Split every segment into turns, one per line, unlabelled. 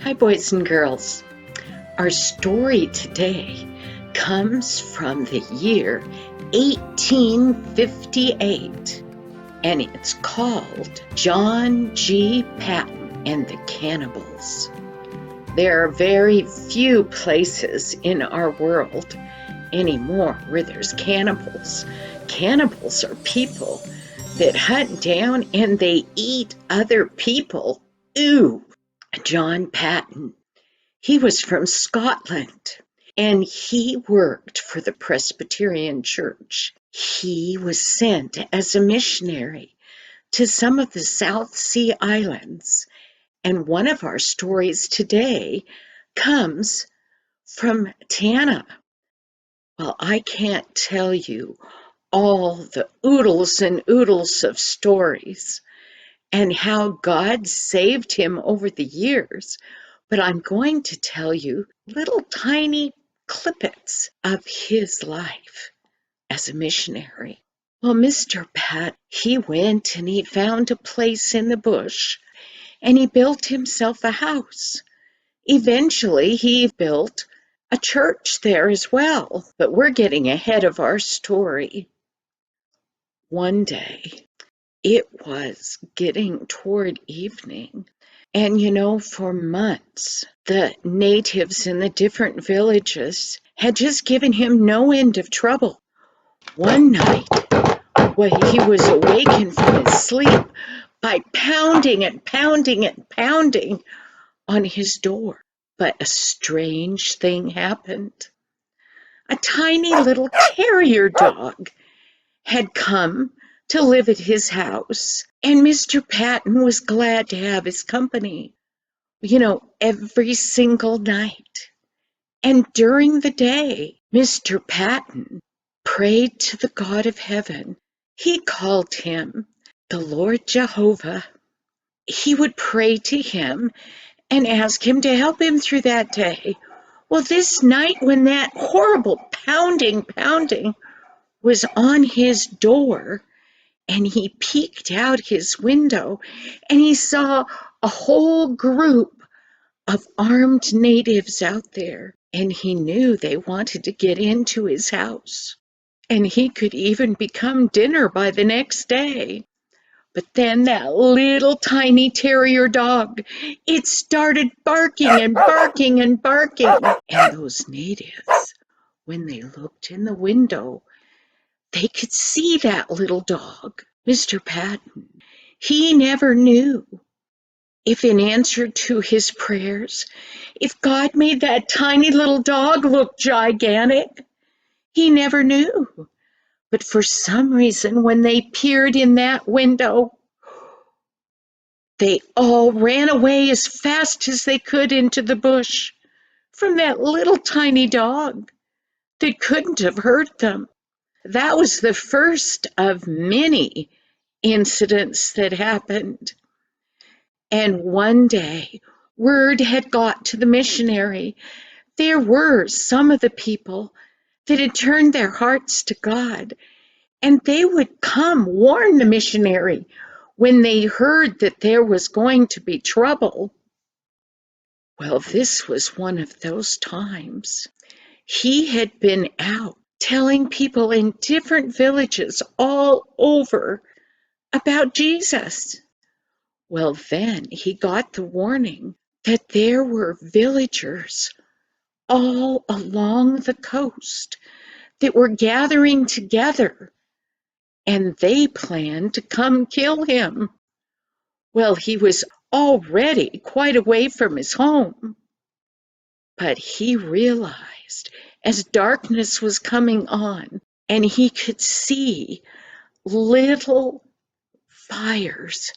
Hi, boys and girls. Our story today comes from the year 1858, and it's called John G. Paton and the Cannibals. There are very few places in our world anymore where there's cannibals. Cannibals are people that hunt down and they eat other people. Ooh! John Paton. He was from Scotland, and he worked for the Presbyterian Church. He was sent as a missionary to some of the South Sea Islands, and one of our stories today comes from Tana. Well, I can't tell you all the oodles and oodles of stories and how God saved him over the years, but I'm going to tell you little tiny clippets of his life as a missionary. Well, Mr. Pat, he went and he found a place in the bush and he built himself a house. Eventually, he built a church there as well, but we're getting ahead of our story. One day, it was getting toward evening, and for months, the natives in the different villages had just given him no end of trouble. One night, he was awakened from his sleep by pounding and pounding and pounding on his door. But a strange thing happened. A tiny little terrier dog had come to live at his house, and Mr. Paton was glad to have his company, every single night. And during the day, Mr. Paton prayed to the God of heaven. He called him the Lord Jehovah. He would pray to him and ask him to help him through that day. Well, this night when that horrible pounding was on his door, and he peeked out his window and he saw a whole group of armed natives out there, and he knew they wanted to get into his house, and he could even become dinner by the next day. But then that little tiny terrier dog, it started barking and barking and barking, and those natives, when they looked in the window, they could see that little dog. Mr. Paton, he never knew if in answer to his prayers, if God made that tiny little dog look gigantic. He never knew. But for some reason, when they peered in that window, they all ran away as fast as they could into the bush from that little tiny dog that couldn't have hurt them. That was the first of many incidents that happened. And one day, word had got to the missionary. There were some of the people that had turned their hearts to God, and they would come warn the missionary when they heard that there was going to be trouble. Well, this was one of those times. He had been out telling people in different villages all over about Jesus. Well, then he got the warning that there were villagers all along the coast that were gathering together, and they planned to come kill him. Well, he was already quite away from his home, but he realized as darkness was coming on and he could see little fires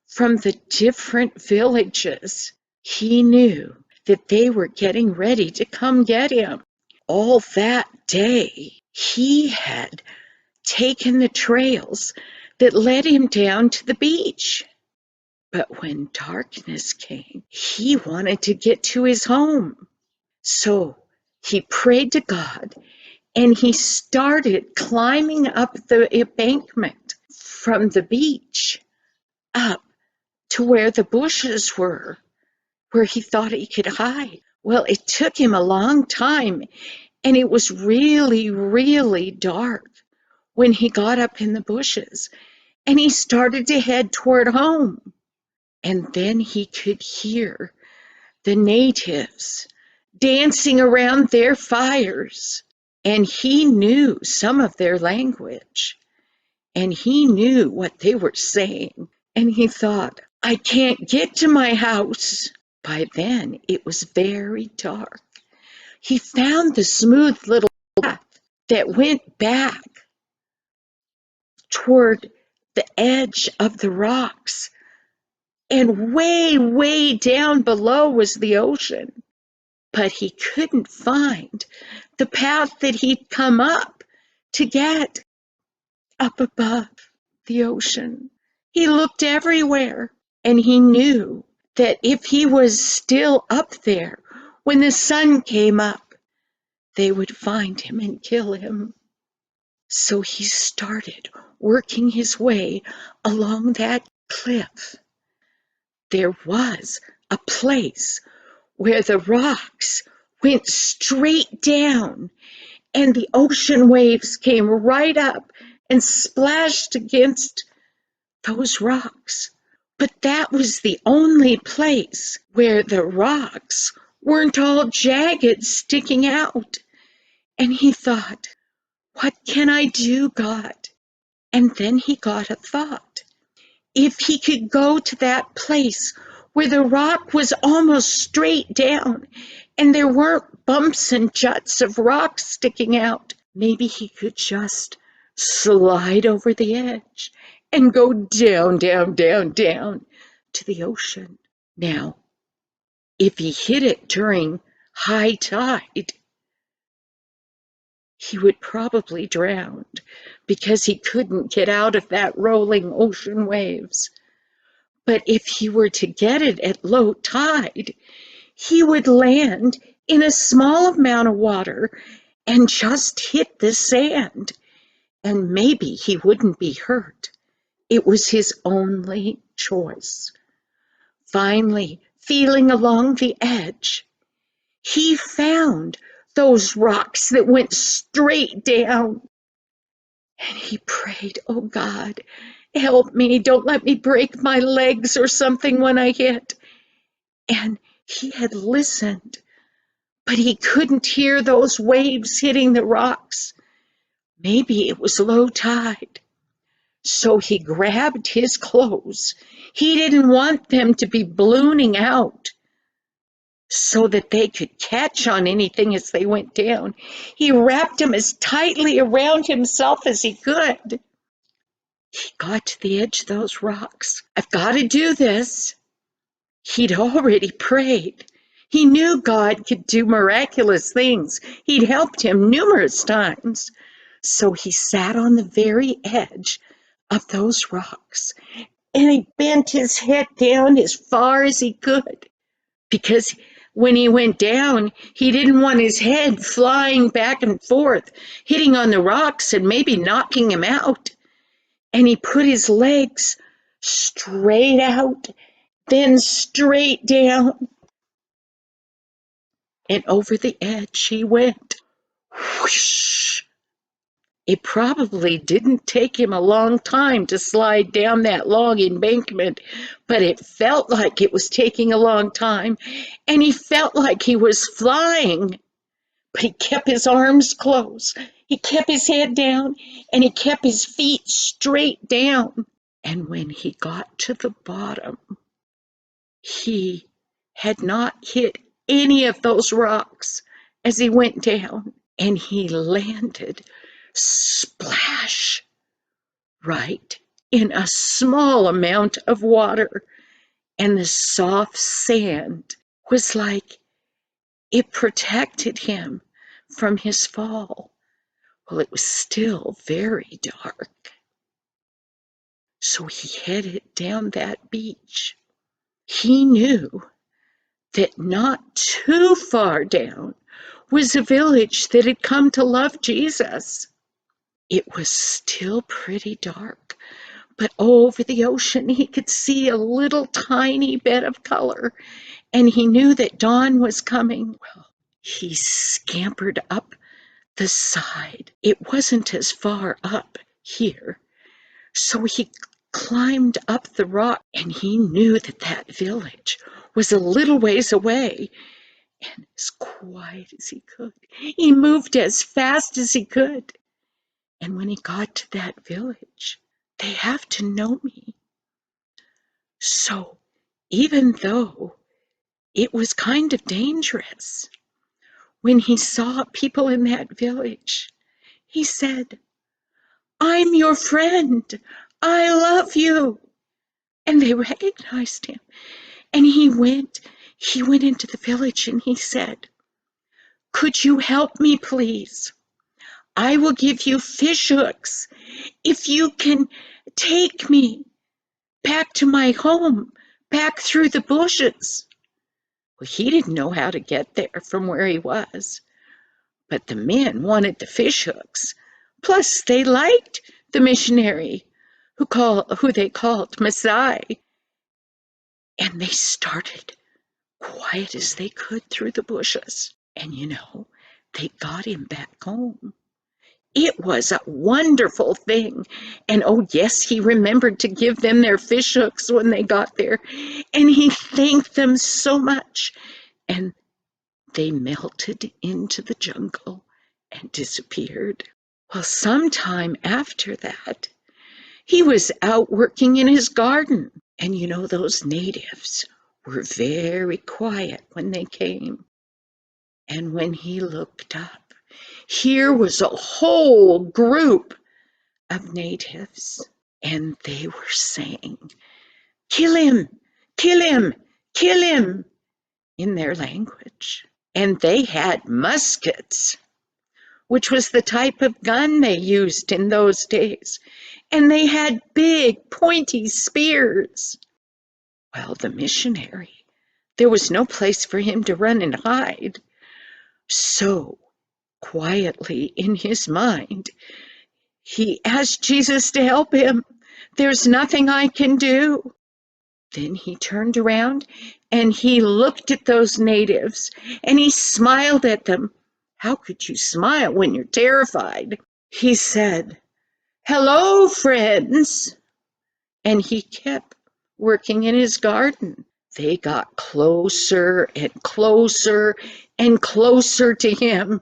from the different villages, he knew that they were getting ready to come get him. All that day, he had taken the trails that led him down to the beach. But when darkness came, he wanted to get to his home. So he prayed to God and he started climbing up the embankment from the beach up to where the bushes were. where he thought he could hide. Well, it took him a long time, and it was really, really dark when he got up in the bushes, and he started to head toward home. And then he could hear the natives dancing around their fires, and he knew some of their language, and he knew what they were saying. And he thought, I can't get to my house. By then, it was very dark. He found the smooth little path that went back toward the edge of the rocks. And way, way down below was the ocean. But he couldn't find the path that he'd come up to get up above the ocean. He looked everywhere, and he knew that if he was still up there when the sun came up, they would find him and kill him. So he started working his way along that cliff. There was a place where the rocks went straight down, and the ocean waves came right up and splashed against those rocks. But that was the only place where the rocks weren't all jagged, sticking out. And he thought, what can I do, God? And then he got a thought. If he could go to that place where the rock was almost straight down and there weren't bumps and juts of rock sticking out, maybe he could just slide over the edge and go down, down, down, down to the ocean. Now, if he hit it during high tide, he would probably drown because he couldn't get out of that rolling ocean waves. But if he were to get it at low tide, he would land in a small amount of water and just hit the sand, and maybe he wouldn't be hurt. It was his only choice. Finally, feeling along the edge, he found those rocks that went straight down. And he prayed, oh God, help me. Don't let me break my legs or something when I hit. And he had listened, but he couldn't hear those waves hitting the rocks. Maybe it was low tide. So he grabbed his clothes. He didn't want them to be ballooning out so that they could catch on anything as they went down. He wrapped them as tightly around himself as he could. He got to the edge of those rocks. I've got to do this. He'd already prayed. He knew God could do miraculous things. He'd helped him numerous times. So he sat on the very edge of those rocks, and he bent his head down as far as he could, because when he went down, he didn't want his head flying back and forth, hitting on the rocks and maybe knocking him out. And he put his legs straight out, then straight down, and over the edge he went. Whoosh! It probably didn't take him a long time to slide down that long embankment, but it felt like it was taking a long time, and he felt like he was flying. But he kept his arms closed, he kept his head down, and he kept his feet straight down. And when he got to the bottom, he had not hit any of those rocks as he went down, and he landed splash right in a small amount of water, and the soft sand was like it protected him from his fall. Well, it was still very dark. So he headed down that beach. He knew that not too far down was a village that had come to love Jesus. It was still pretty dark, but over the ocean he could see a little tiny bit of color, and he knew that dawn was coming. Well, he scampered up the side. It wasn't as far up here, so he climbed up the rock, and he knew that that village was a little ways away. And as quiet as he could, he moved as fast as he could. And when he got to that village, they have to know me. So even though it was kind of dangerous, when he saw people in that village, he said, "I'm your friend. I love you." And they recognized him. And he went into the village and he said, "Could you help me, please? I will give you fish hooks if you can take me back to my home, back through the bushes." Well, he didn't know how to get there from where he was, but the men wanted the fish hooks. Plus, they liked the missionary who they called Messiah. And they started quiet as they could through the bushes. And they got him back home. It was a wonderful thing. And oh, yes, he remembered to give them their fish hooks when they got there. And he thanked them so much. And they melted into the jungle and disappeared. Well, sometime after that, he was out working in his garden. And those natives were very quiet when they came. And when he looked up, here was a whole group of natives. And they were saying, "Kill him, kill him, kill him," in their language. And they had muskets, which was the type of gun they used in those days. And they had big, pointy spears. Well, the missionary, there was no place for him to run and hide. So, quietly in his mind, he asked Jesus to help him. "There's nothing I can do." Then he turned around and he looked at those natives and he smiled at them. How could you smile when you're terrified? He said, "Hello, friends." And he kept working in his garden. They got closer and closer and closer to him.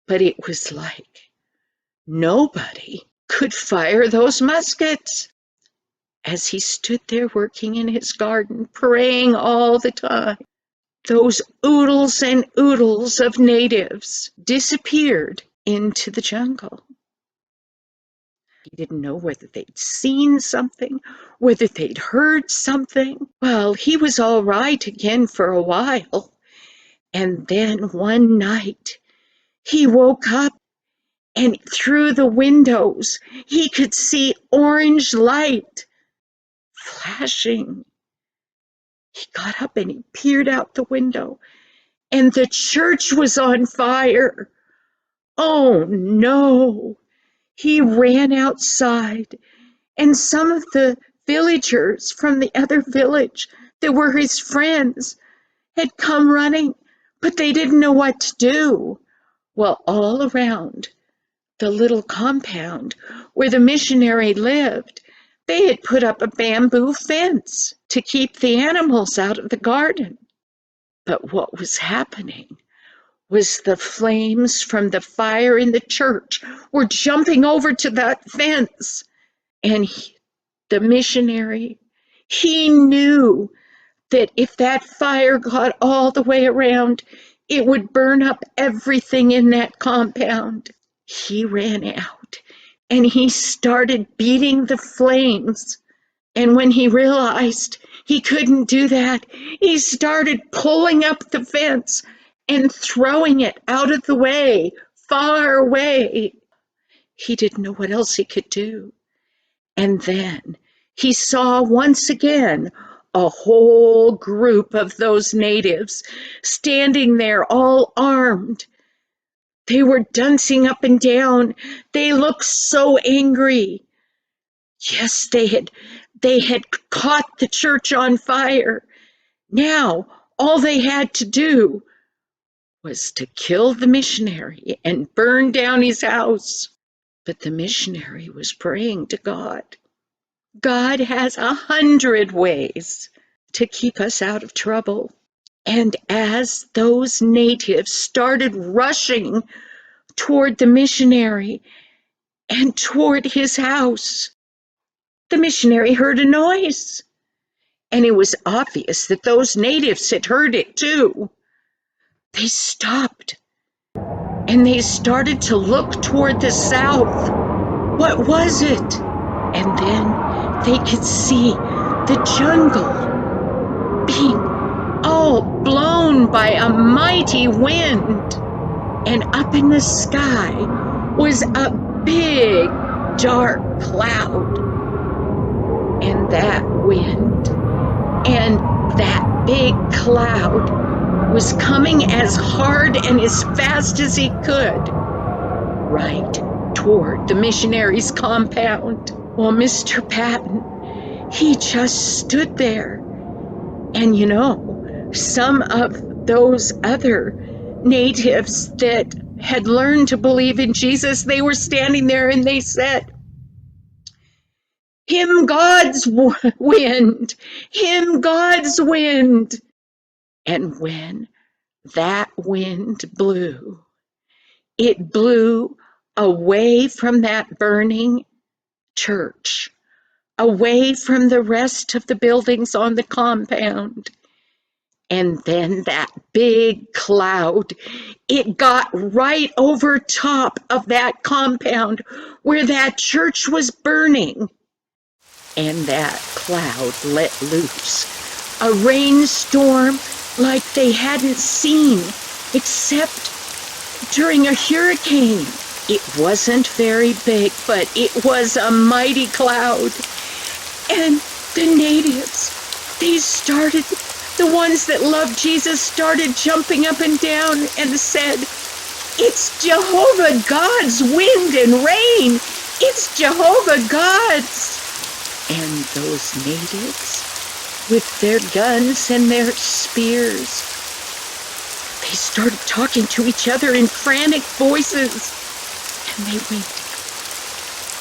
But it was like nobody could fire those muskets. As he stood there working in his garden, praying all the time, those oodles and oodles of natives disappeared into the jungle. He didn't know whether they'd seen something, whether they'd heard something. Well, he was all right again for a while. And then one night, he woke up and through the windows, he could see orange light flashing. He got up and he peered out the window, and the church was on fire. Oh no! He ran outside, and some of the villagers from the other village that were his friends had come running, but they didn't know what to do. Well, all around the little compound where the missionary lived, they had put up a bamboo fence to keep the animals out of the garden. But what was happening was the flames from the fire in the church were jumping over to that fence. And the missionary, he knew that if that fire got all the way around, it would burn up everything in that compound. He ran out and he started beating the flames. And when he realized he couldn't do that, he started pulling up the fence and throwing it out of the way, far away. He didn't know what else he could do. And then he saw once again a whole group of those natives standing there all armed. They were dancing up and down. They looked so angry. Yes, they had caught the church on fire. Now All they had to do was to kill the missionary and burn down his house. But the missionary was praying to God. God has 100 ways to keep us out of trouble. And as those natives started rushing toward the missionary and toward his house, the missionary heard a noise. And it was obvious that those natives had heard it too. They stopped and they started to look toward the south. What was it? And then they could see the jungle being all blown by a mighty wind. And up in the sky was a big dark cloud. And that wind and that big cloud was coming as hard and as fast as he could, right toward the missionary's compound. Well, Mr. Paton, he just stood there. And you know, some of those other natives that had learned to believe in Jesus, they were standing there and they said, "Him God's wind, him God's wind." And when that wind blew, it blew away from that burning church, away from the rest of the buildings on the compound. And then that big cloud, it got right over top of that compound where that church was burning. And that cloud let loose a rainstorm like they hadn't seen, except during a hurricane. It wasn't very big, but it was a mighty cloud. And the natives, the ones that loved Jesus started jumping up and down and said, "It's Jehovah God's wind and rain. It's Jehovah God's." And those natives, with their guns and their spears, they started talking to each other in frantic voices. And they went,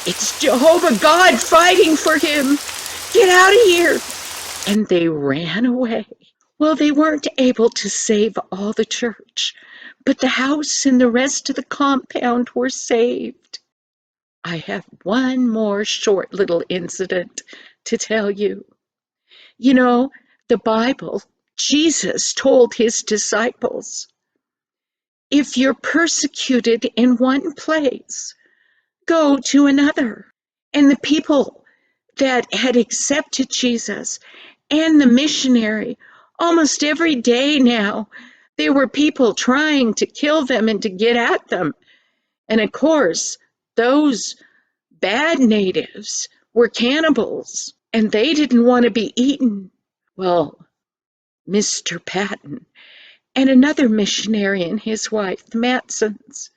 "It's Jehovah God fighting for him. Get out of here." And they ran away. Well, they weren't able to save all the church, but the house and the rest of the compound were saved. I have one more short little incident to tell you. You know, the Bible, Jesus told his disciples, if you're persecuted in one place, go to another. And the people that had accepted Jesus and the missionary, almost every day now, there were people trying to kill them and to get at them. And of course, those bad natives were cannibals, and they didn't want to be eaten. Well, Mr. Paton and another missionary and his wife, the Matsons,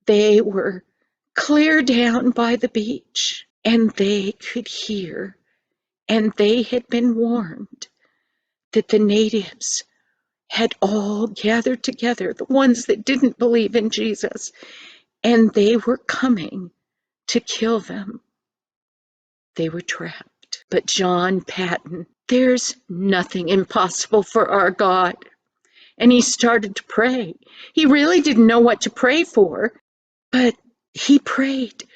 they were clear down by the beach, and they could hear, and they had been warned that the natives had all gathered together, the ones that didn't believe in Jesus, and they were coming to kill them. They were trapped. But John Paton, there's nothing impossible for our God. And he started to pray. He really didn't know what to pray for, but he prayed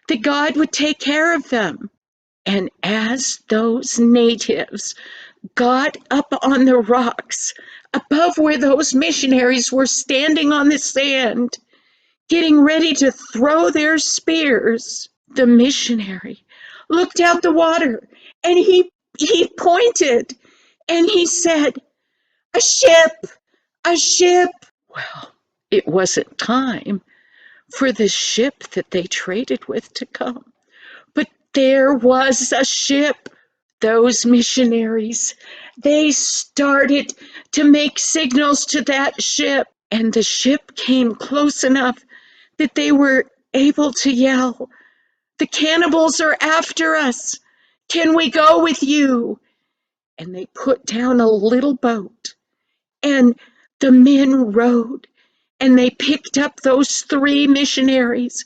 that God would take care of them. And as those natives got up on the rocks above where those missionaries were standing on the sand, getting ready to throw their spears, the missionary looked out the water and he pointed and he said, "A ship, a ship." Well, it wasn't time for the ship that they traded with to come, but there was a ship. Those missionaries, they started to make signals to that ship, and the ship came close enough that they were able to yell, "The cannibals are after us. Can we go with you?" And they put down a little boat, And the men rowed, and they picked up those 3 missionaries,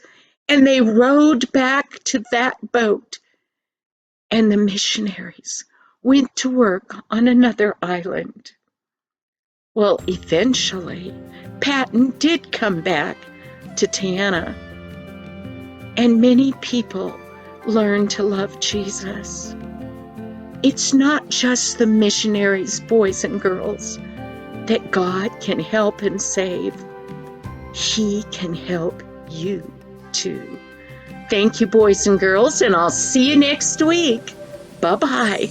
and they rowed back to that boat. And the missionaries went to work on another island. Well, eventually, Paton did come back to Tiana, and many people learned to love Jesus. It's not just the missionaries, boys and girls, that God can help and save. He can help you too. Thank you, boys and girls, and I'll see you next week. Bye-bye.